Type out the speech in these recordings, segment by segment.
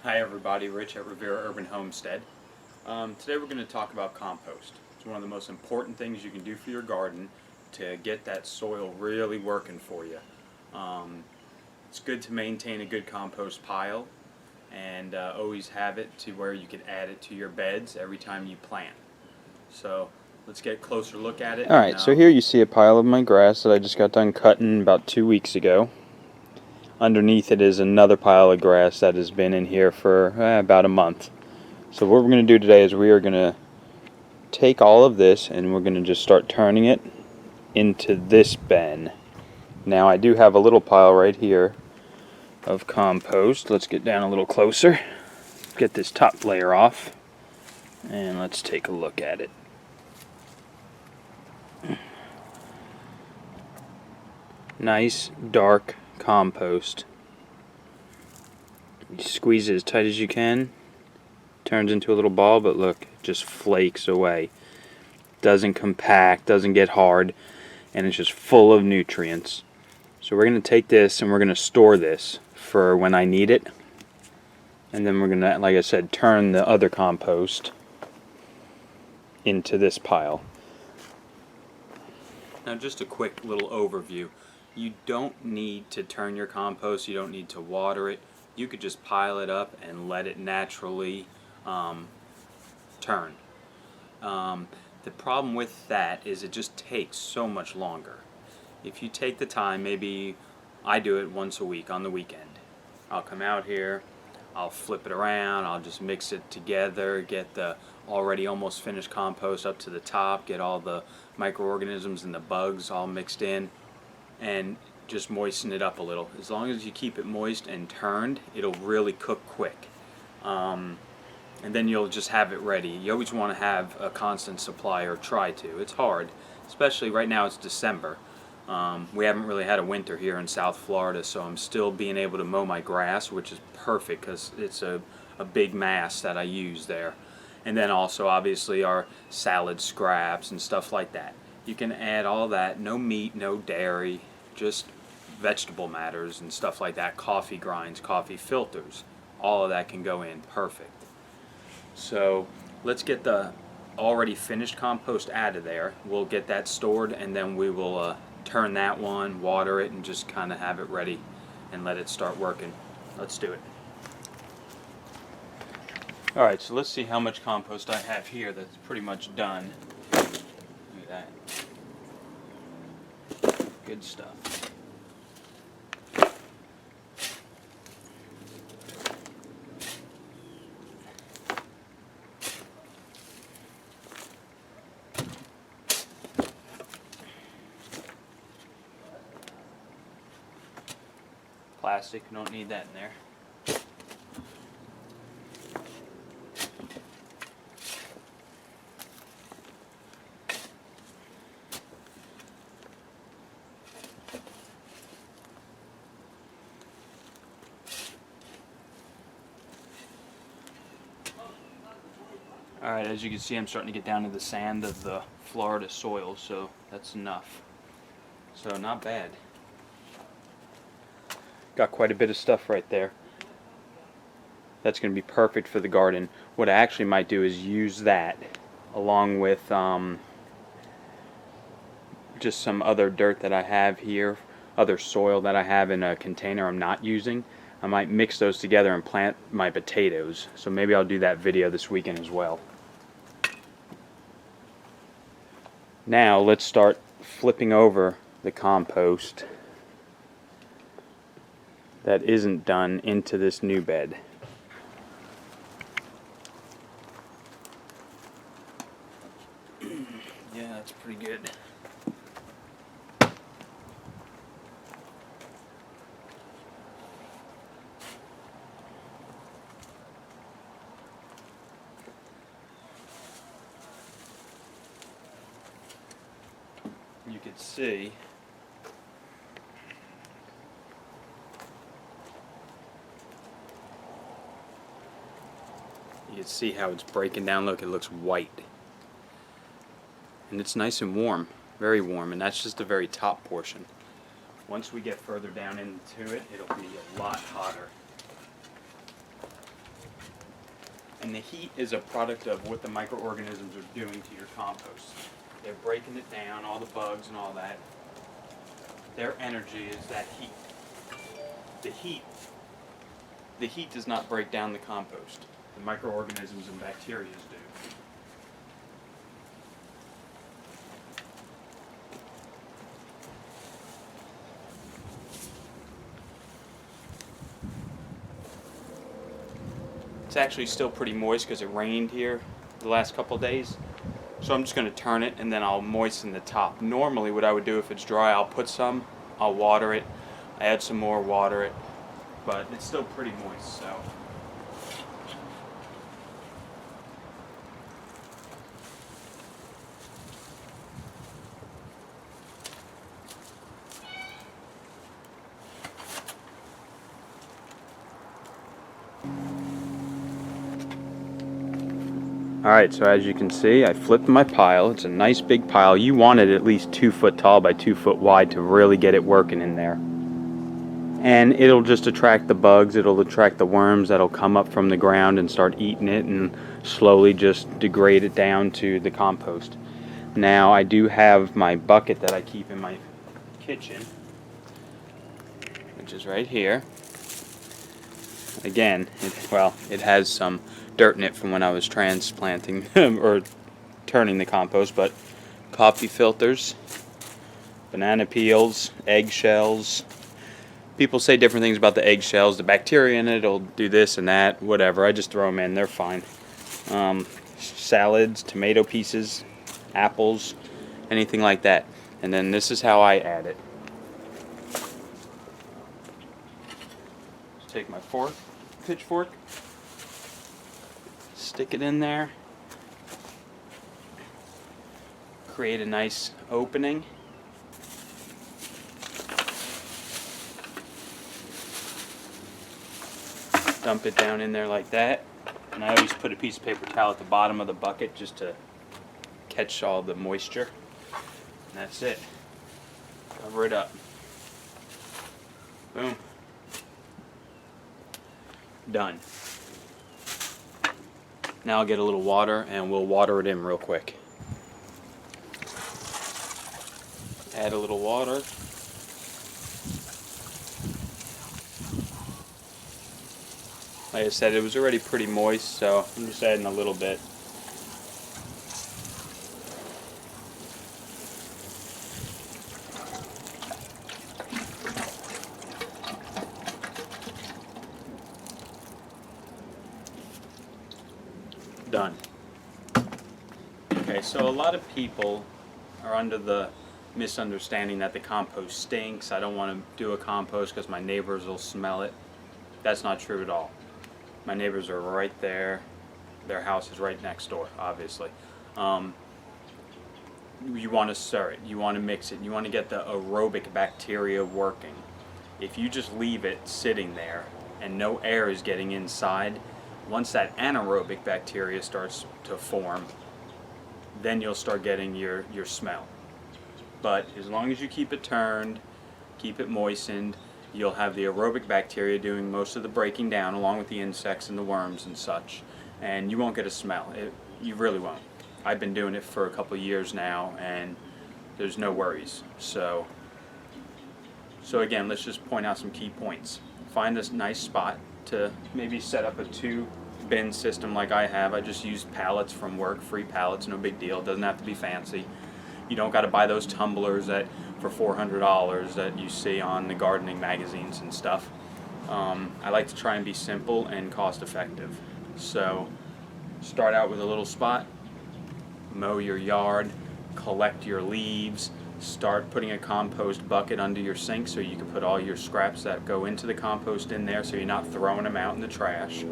Hi everybody, Rich at Rivera Urban Homestead. Today we're going to talk about compost. It's one of the most important things you can do for your garden to get that soil really working for you. It's good to maintain a good compost pile and always have it to where you can add it to your beds every time you plant. So let's get a closer look at it. Alright, so here you see a pile of my grass that I just got done cutting about 2 weeks ago. Underneath it is another pile of grass that has been in here for about a month. So what we're going to do today is we are going to take all of this and we're going to just start turning it into this bin. Now I do have a little pile right here of compost. Let's get down a little closer, get this top layer off, and let's take a look at it. Nice dark compost. You squeeze it as tight as you can, turns into a little ball, but look, it just flakes away. Doesn't compact, doesn't get hard, and it's just full of nutrients. So we're going to take this and we're going to store this for when I need it. And then we're going to, like I said, turn the other compost into this pile. Now just a quick little overview. You don't need to turn your compost, you don't need to water it. You could just pile it up and let it naturally turn. The problem with that is it just takes so much longer. If you take the time, maybe I do it once a week on the weekend. I'll come out here, I'll flip it around, I'll just mix it together, get the already almost finished compost up to the top, get all the microorganisms and the bugs all mixed in, and just moisten it up a little. As long as you keep it moist and turned, it'll really cook quick. And then you'll just have it ready. You always want to have a constant supply, or try to. It's hard, especially right now it's December. We haven't really had a winter here in South Florida, so I'm still being able to mow my grass, which is perfect because it's a big mass that I use there. And then also obviously our salad scraps and stuff like that. You can add all that, no meat, no dairy, just vegetable matters and stuff like that, coffee grinds, coffee filters, all of that can go in perfect. So let's get the already finished compost out of there. We'll get that stored and then we will turn that one, water it, and just kind of have it ready and let it start working. Let's do it. Alright, so let's see how much compost I have here that's pretty much done. Look at that. Good stuff. Plastic, you don't need that in there. Alright, as you can see, I'm starting to get down to the sand of the Florida soil, so that's enough. So not bad. Got quite a bit of stuff right there. That's going to be perfect for the garden. What I actually might do is use that along with just some other dirt that I have here, other soil that I have in a container I'm not using. I might mix those together and plant my potatoes. So maybe I'll do that video this weekend as well. Now let's start flipping over the compost that isn't done into this new bed. Yeah, that's pretty good. You could see how it's breaking down. Look, it looks white. And it's nice and warm, very warm, and that's just the very top portion. Once we get further down into it, it'll be a lot hotter. And the heat is a product of what the microorganisms are doing to your compost. They're breaking it down, all the bugs and all that. Their energy is that heat. The heat does not break down the compost. The microorganisms and bacteria do. It's actually still pretty moist because it rained here the last couple of days. So I'm just going to turn it and then I'll moisten the top. Normally what I would do if it's dry, I'll put some, I'll water it, add some more, water it, but it's still pretty moist, so. Alright, so as you can see, I flipped my pile. It's a nice big pile. You want it at least 2 foot tall by 2 foot wide to really get it working in there. And it'll just attract the bugs, it'll attract the worms that'll come up from the ground and start eating it and slowly just degrade it down to the compost. Now I do have my bucket that I keep in my kitchen, which is right here. Again, it has some dirt in it from when I was transplanting or turning the compost, but coffee filters, banana peels, eggshells. People say different things about the eggshells. The bacteria in it will do this and that, whatever. I just throw them in, they're fine. Salads, tomato pieces, apples, anything like that. And then this is how I add it. Take my pitchfork, stick it in there, create a nice opening, dump it down in there like that, and I always put a piece of paper towel at the bottom of the bucket just to catch all the moisture, and that's it. Cover it up. Boom. Done. Now I'll get a little water and we'll water it in real quick. Add a little water. Like I said, it was already pretty moist, so I'm just adding a little bit. Done. Okay, so a lot of people are under the misunderstanding that the compost stinks. I don't want to do a compost because my neighbors will smell it. That's not true at all. My neighbors are right there. Their house is right next door, obviously. You want to stir it. You want to mix it. You want to get the aerobic bacteria working. If you just leave it sitting there and no air is getting inside, once that anaerobic bacteria starts to form, then you'll start getting your smell. But as long as you keep it turned, keep it moistened, you'll have the aerobic bacteria doing most of the breaking down along with the insects and the worms and such, and you won't get a smell. You really won't. I've been doing it for a couple of years now and there's no worries. So again, let's just point out some key points. Find a nice spot to maybe set up a 2-bin system like I have. I just use pallets from work, free pallets, no big deal. It doesn't have to be fancy. You don't got to buy those tumblers for $400 that you see on the gardening magazines and stuff. I like to try and be simple and cost effective. So start out with a little spot, mow your yard, collect your leaves, start putting a compost bucket under your sink so you can put all your scraps that go into the compost in there so you're not throwing them out in the trash,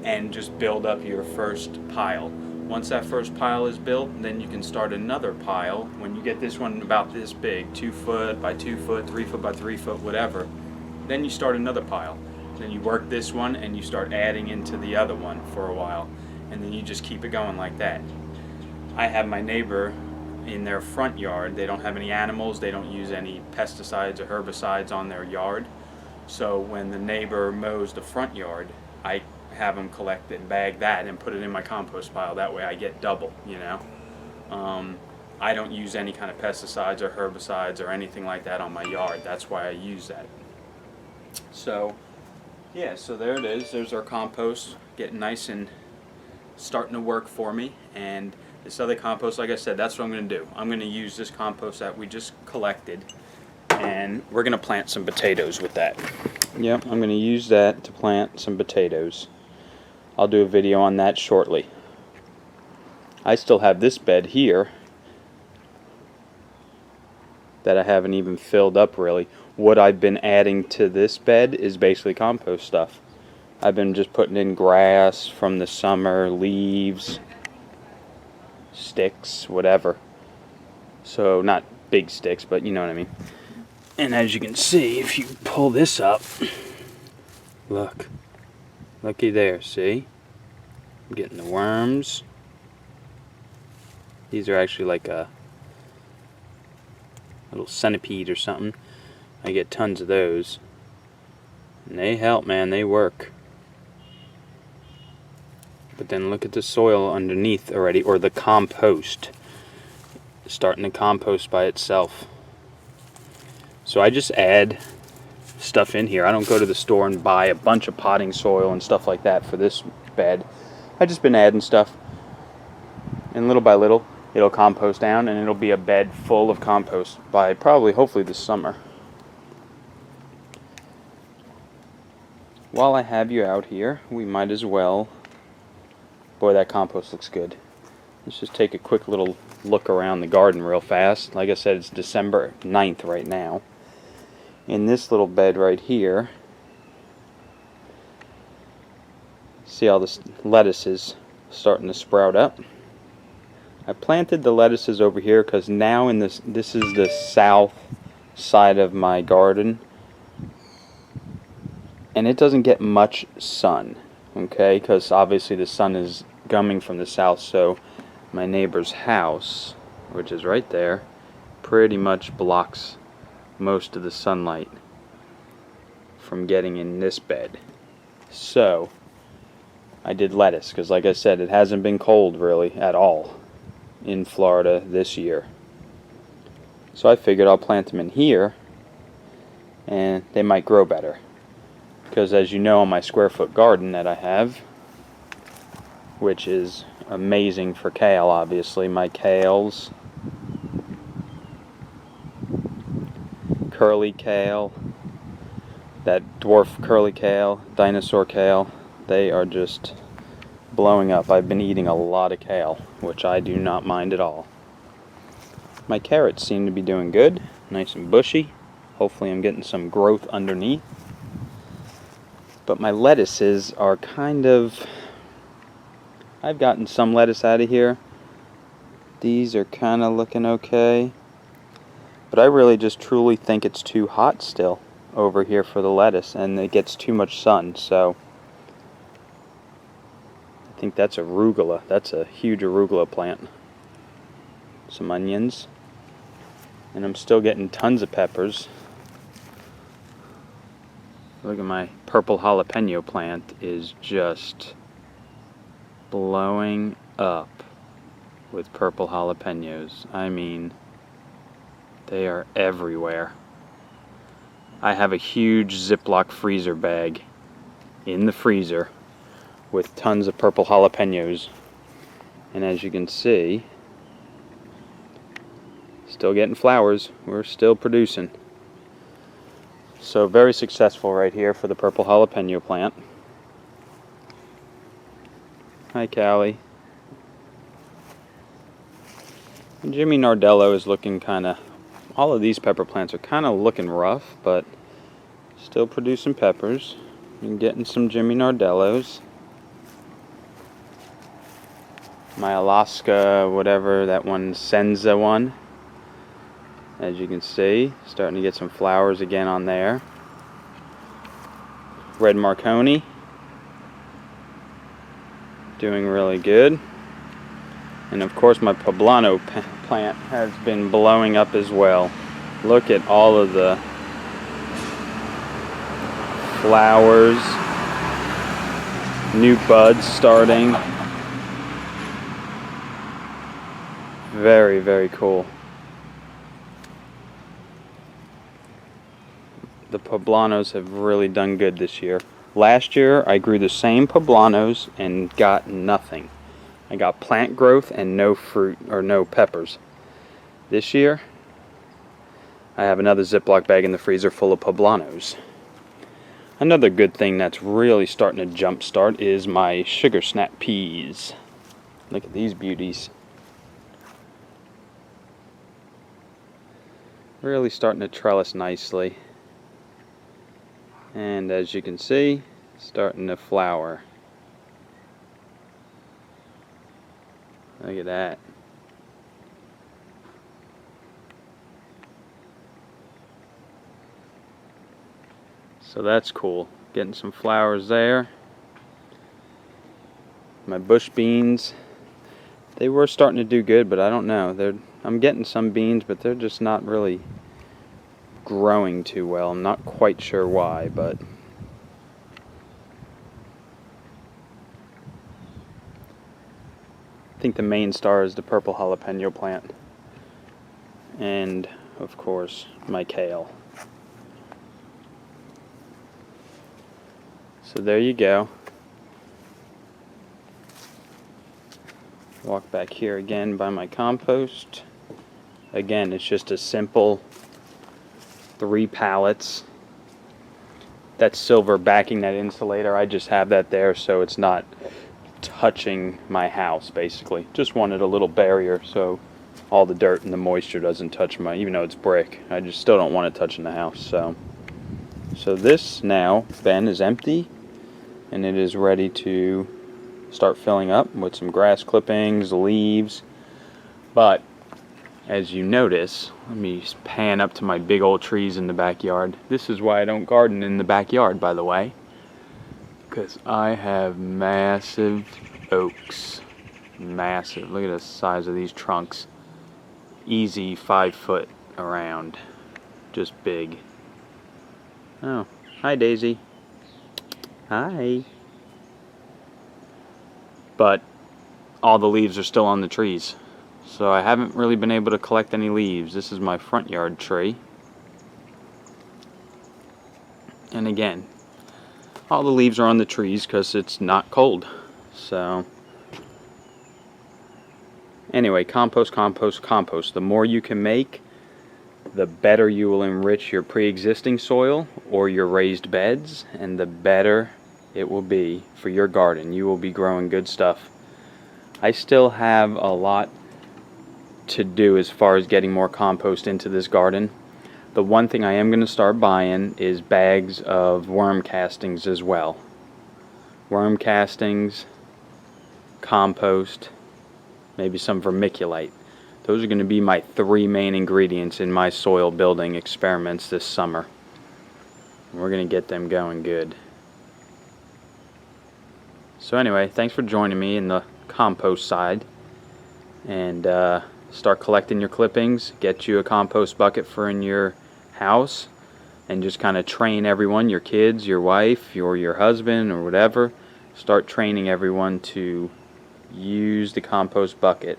and just build up your first pile. Once that first pile is built, then you can start another pile. When you get this one about this big, 2 foot by 2 foot, 3 foot by 3 foot, whatever, then you start another pile. Then you work this one and you start adding into the other one for a while, and then you just keep it going like that. I have my neighbor in their front yard. They don't have any animals, they don't use any pesticides or herbicides on their yard. So when the neighbor mows the front yard, I have them collect and bag that and put it in my compost pile. That way I get double, you know. I don't use any kind of pesticides or herbicides or anything like that on my yard. That's why I use that. So yeah, so there it is. There's our compost getting nice and starting to work for me. And this other compost, like I said, that's what I'm going to do. I'm going to use this compost that we just collected, and we're going to plant some potatoes with that. Yep, I'm going to use that to plant some potatoes. I'll do a video on that shortly. I still have this bed here that I haven't even filled up really. What I've been adding to this bed is basically compost stuff. I've been just putting in grass from the summer, leaves, sticks, whatever. So not big sticks, but you know what I mean. And as you can see, if you pull this up, looky there, see? I'm getting the worms. These are actually like a little centipede or something. I get tons of those. And they help, man, they work. But then look at the soil underneath already, or the compost. It's starting to compost by itself. So I just add stuff in here. I don't go to the store and buy a bunch of potting soil and stuff like that for this bed. I've just been adding stuff. And little by little, it'll compost down, and it'll be a bed full of compost by probably, hopefully, this summer. While I have you out here, we might as well... Boy, that compost looks good. Let's just take a quick little look around the garden real fast. Like I said, it's December 9th right now. In this little bed right here, see all the lettuces starting to sprout up. I planted the lettuces over here because now in this is the south side of my garden, and it doesn't get much sun, okay, because obviously the sun is coming from the south. So my neighbor's house, which is right there, pretty much blocks most of the sunlight from getting in this bed. So I did lettuce because, like I said, it hasn't been cold really at all in Florida this year. So I figured I'll plant them in here and they might grow better. Because as you know, on my square foot garden that I have, which is amazing for kale, obviously, my kales, curly kale, that dwarf curly kale, dinosaur kale, they are just blowing up. I've been eating a lot of kale, which I do not mind at all. My carrots seem to be doing good, nice and bushy. Hopefully I'm getting some growth underneath. But my lettuces are kind of... I've gotten some lettuce out of here. These are kind of looking okay. But I really just truly think it's too hot still over here for the lettuce, and it gets too much sun. So I think that's arugula. That's a huge arugula plant. Some onions. And I'm still getting tons of peppers. Look at my purple jalapeno plant is just blowing up with purple jalapenos. I mean, they are everywhere. I have a huge Ziploc freezer bag in the freezer with tons of purple jalapenos. And as you can see, still getting flowers. We're still producing. So very successful right here for the purple jalapeno plant. Hi, Callie. And Jimmy Nardello is looking kind of... All of these pepper plants are kind of looking rough, but still producing peppers. And getting some Jimmy Nardellos. My Alaska, whatever, that one, Senza one. As you can see, starting to get some flowers again on there. Red Marconi, doing really good. And of course my poblano plant has been blowing up as well. Look at all of the flowers. New buds starting. Very, very cool. The poblanos have really done good this year. Last year I grew the same poblanos and got nothing. I got plant growth and no fruit or no peppers. This year I have another Ziploc bag in the freezer full of poblanos. Another good thing that's really starting to jumpstart is my sugar snap peas. Look at these beauties. Really starting to trellis nicely. And as you can see, starting to flower. Look at that. So that's cool. Getting some flowers there. My bush beans, they were starting to do good, but I don't know. I'm getting some beans, but they're just not really growing too well. I'm not quite sure why, but I think the main star is the purple jalapeno plant. And, of course, my kale. So there you go. Walk back here again by my compost. Again, it's just a simple 3 pallets. That silver backing that insulator, I just have that there so it's not touching my house, basically. Just wanted a little barrier so all the dirt and the moisture doesn't touch my, even though it's brick, I just still don't want it touching the house. So this now, bin is empty and it is ready to start filling up with some grass clippings, leaves. But as you notice, let me pan up to my big old trees in the backyard. This is why I don't garden in the backyard, by the way, because I have massive oaks. Massive. Look at the size of these trunks. Easy 5 foot around. Just big. Oh, hi Daisy. Hi. But all the leaves are still on the trees, so I haven't really been able to collect any leaves. This is my front yard tree. And again, all the leaves are on the trees because it's not cold. So anyway, compost, compost, compost. The more you can make, the better you will enrich your pre-existing soil or your raised beds, and the better it will be for your garden. You will be growing good stuff. I still have a lot to do as far as getting more compost into this garden. The one thing I am going to start buying is bags of worm castings as well. Worm castings, compost, maybe some vermiculite. Those are going to be my 3 main ingredients in my soil building experiments this summer. We're going to get them going good. So anyway, thanks for joining me in the compost side. And start collecting your clippings. Get you a compost bucket for in your house. And just kind of train everyone, your kids, your wife, or your husband, or whatever. Start training everyone to use the compost bucket.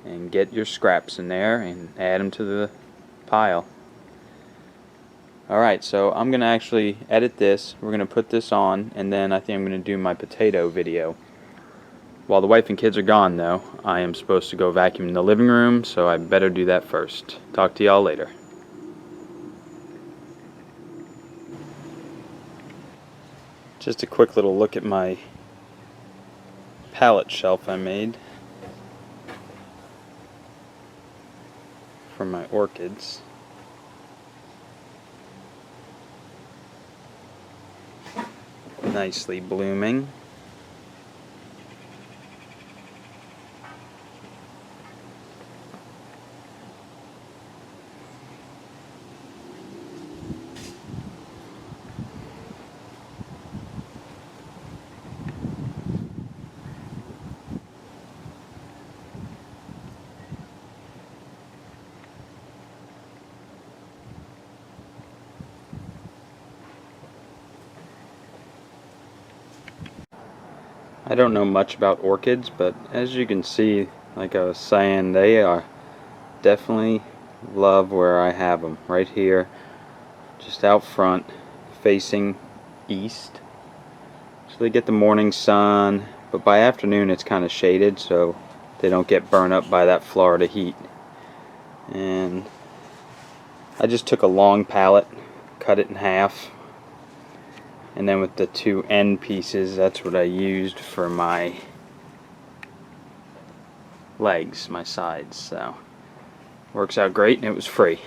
And get your scraps in there and add them to the pile. Alright, so I'm going to actually edit this. We're going to put this on, and then I think I'm going to do my potato video. While the wife and kids are gone, though, I am supposed to go vacuum the living room, so I better do that first. Talk to y'all later. Just a quick little look at my pallet shelf I made for my orchids. Nicely blooming. I don't know much about orchids, but as you can see, like I was saying, they are definitely love where I have them, right here, just out front, facing east. So they get the morning sun, but by afternoon it's kind of shaded so they don't get burned up by that Florida heat. And I just took a long pallet, cut it in half, and then with the two end pieces, that's what I used for my legs, my sides. So works out great, and it was free.